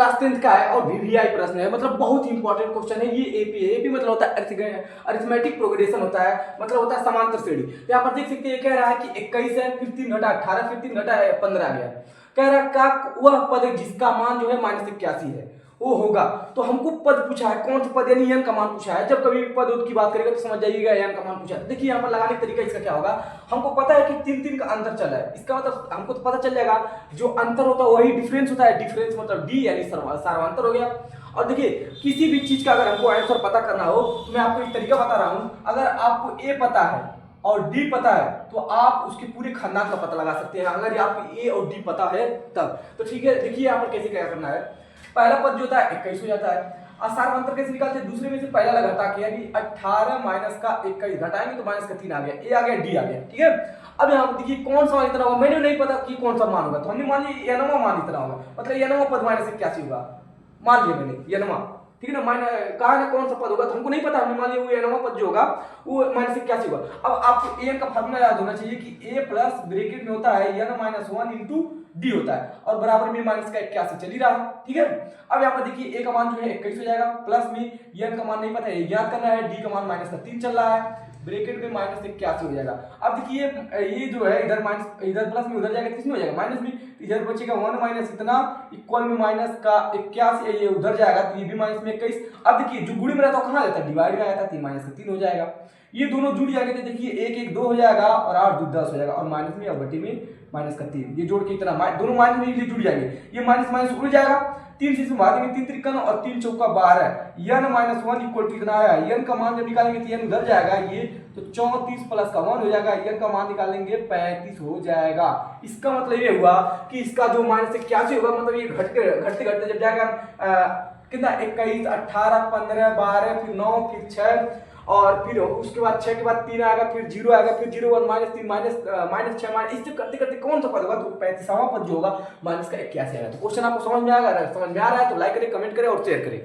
Class 10th का है और वीवीआई प्रश्न है, मतलब बहुत ही इंपॉर्टेंट क्वेश्चन है ये। एपी है, एपी मतलब होता है अरिथमेटिक प्रोग्रेशन होता है, मतलब होता है समांतर श्रेणी। तो यहाँ पर देख सकते हैं कह रहा है कि 21 है, फिर 3 घटा 18, फिर 3 घटा 15 आ गया। कह रहा है का वह पद जिसका मान जो है -81 है वो होगा। तो हमको पद पूछा है, कौन सा पद, यानी एन का मान पूछा है। जब कभी भी पद की बात करेगा तो समझ जाइएगा एन का मान पूछा है। देखिए यहाँ पर लगाने का तरीका इसका क्या होगा, हमको पता है कि 3 का अंतर चला है, इसका मतलब हमको तो पता चल जाएगा जो अंतर होता है वही डिफरेंस होता है। डिफरेंस मतलब डी यानी सार्वंतर हो गया। और देखिए किसी भी चीज का अगर हमको आंसर पता करना हो तो मैं आपको एक तरीका बता रहा हूं। अगर आपको ए पता है और डी पता है तो आप उसके पूरे खानदान का पता लगा सकते हैं, अगर आपको ए और डी पता है तब। तो ठीक है, देखिए यहाँ पर कैसे क्या करना है। पहला पद जो होता है 21 हो जाता है। सार्वंतर कैसे निकालते हैं, दूसरे में से पहला लगा घटा के, यानी 18 माइनस का 21 घटाएंगे तो माइनस का 3 आ गया, ए आ गया, डी आ गया। ठीक है, अब यहाँ देखिए कौन सा मान इतना होगा, मैंने नहीं पता कि कौन सा मान होगा, तो हमने मान लिया एनवा मान इतना होगा, मतलब एनवा पद -81 होगा, मान लिया मैंने एनवा। ठीक है ना, माइनस कहा ना कौन सा पद होगा, तो हमको नहीं पता, हमने मान लिया वो एनवा पद जो होगा वो -81 होगा। अब आपको एन का फार्मूला याद होना चाहिए कि ए प्लस ब्रैकेट में होता है एन माइनस 1 इंटू डी होता है, और बराबर में माइनस का 81 चल ही रहा है। ठीक है, अब यहाँ पर देखिए ए का मान जो है 21 हो जाएगा, प्लस में एन का मान नहीं पता है याद करना है, डी का मान -3 चल रहा है, ब्रैकेट में -81 हो जाएगा। अब देखिए ये जो है इधर माइनस, इधर प्लस में उधर जाएगा, किसमें हो जाएगा माइनस में, इधर बचेगा 1 माइनस इतना इक्वल में माइनस का 81, ये उधर जाएगा तो ये भी माइनस में 21। अब देखिए जो गुणे में रहता है कहाँ जाता है, डिवाइड में आया था, 3 माइनस का 3 हो जाएगा। ये दोनों जुड़ जाएंगे तो देखिए 1 1 2 हो जाएगा और 8 2 10 हो जाएगा, और माइनस में और बटे में माइनस का 3, ये जोड़ के इतना दोनों माइनस में ये जुड़ जाएंगे, ये माइनस माइनस उड़ जाएगा, 3 से इसमें भागेंगे 3 त्रिकन और 3 चौका 12, n माइनस 1 इक्वल टू इतना आया। n का मान जब निकालेंगे तो n उधर जाएगा, ये तो 34 प्लस का 1 हो जाएगा, n का मान निकालेंगे 35 हो जाएगा। इसका मतलब ये हुआ कि इसका जो -81 होगा, मतलब ये घटते घटते जब जाएगा कितना 21 18 15 12 फिर 9 फिर 6 और फिर उसके बाद 6 के बाद 3 आएगा, फिर 0 आएगा, फिर 0 1 -3 -6 माइनस, इससे करते करते कौन सा पद होगा, तो 35वां पद जो होगा माइनस का 81 आएगा। तो क्वेश्चन आपको समझ में आ रहा है तो लाइक करें, कमेंट करें और शेयर करें।